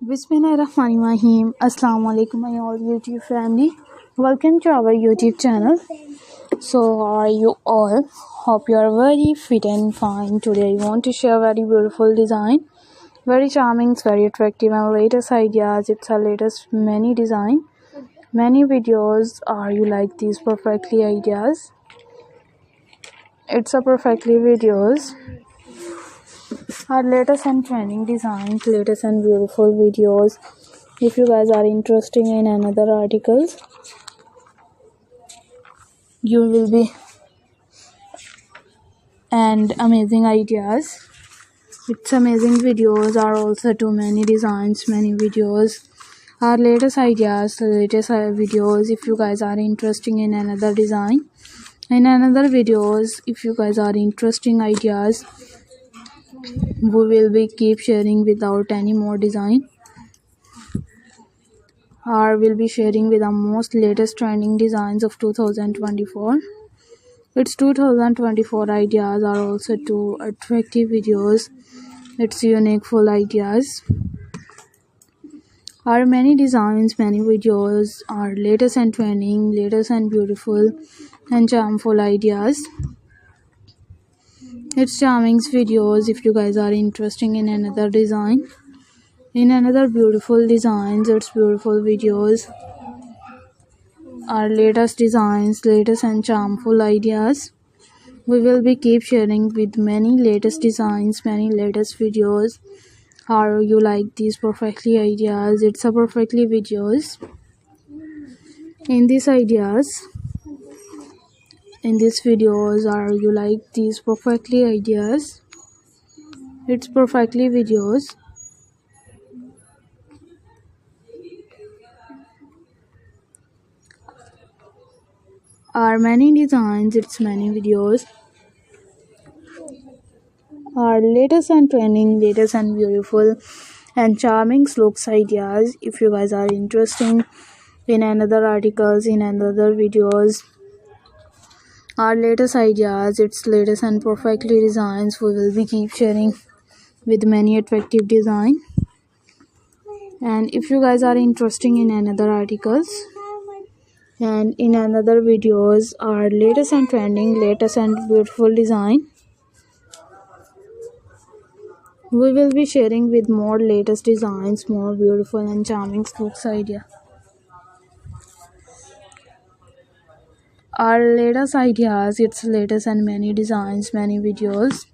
Bismillahirrahmanirrahim. Assalamu alaikum my all YouTube family. Welcome to our YouTube channel. So how are you all? Hope you are very fit and fine. Today I want to share very beautiful design. Very charming, very attractive and latest ideas. It's our latest many design. Many videos. Are you like these perfectly ideas? It's a perfectly videos. Our latest and trending designs, latest and beautiful videos. If you guys are interested in another articles, you will be and amazing ideas. It's amazing videos are also too many designs, many videos. Our latest ideas, latest videos. If you guys are interested in another design, in another videos, if you guys are interesting ideas, we will be keep sharing without any more design. Or will be sharing with the most latest trending designs of 2024. Its 2024 ideas are also too attractive videos. It's unique full ideas. Our many designs, many videos are latest and trending, latest and beautiful and charmful ideas. It's charming videos. If you guys are interested in another design, in another beautiful designs, it's beautiful videos. Our latest designs, latest and charmful ideas. We will be keep sharing with many latest designs, many latest videos. How you like these perfectly ideas? It's a perfectly videos. In these ideas, in these videos, are you like these perfectly ideas? It's perfectly videos. Are many designs, it's many videos. Our latest and trending, latest and beautiful and charming looks ideas. If you guys are interested in another articles, in another videos, our latest ideas, its latest and perfectly designs, we will be keep sharing with many attractive design. And if you guys are interested in another articles and in another videos, our latest and trending, latest and beautiful design, we will be sharing with more latest designs, more beautiful and charming looks idea. Our latest ideas, its latest and many designs, many videos.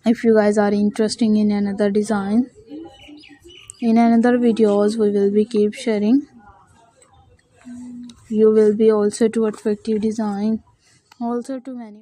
If you guys are interested in another design, in another videos, we will be keep sharing. You will be also to attractive design, also to many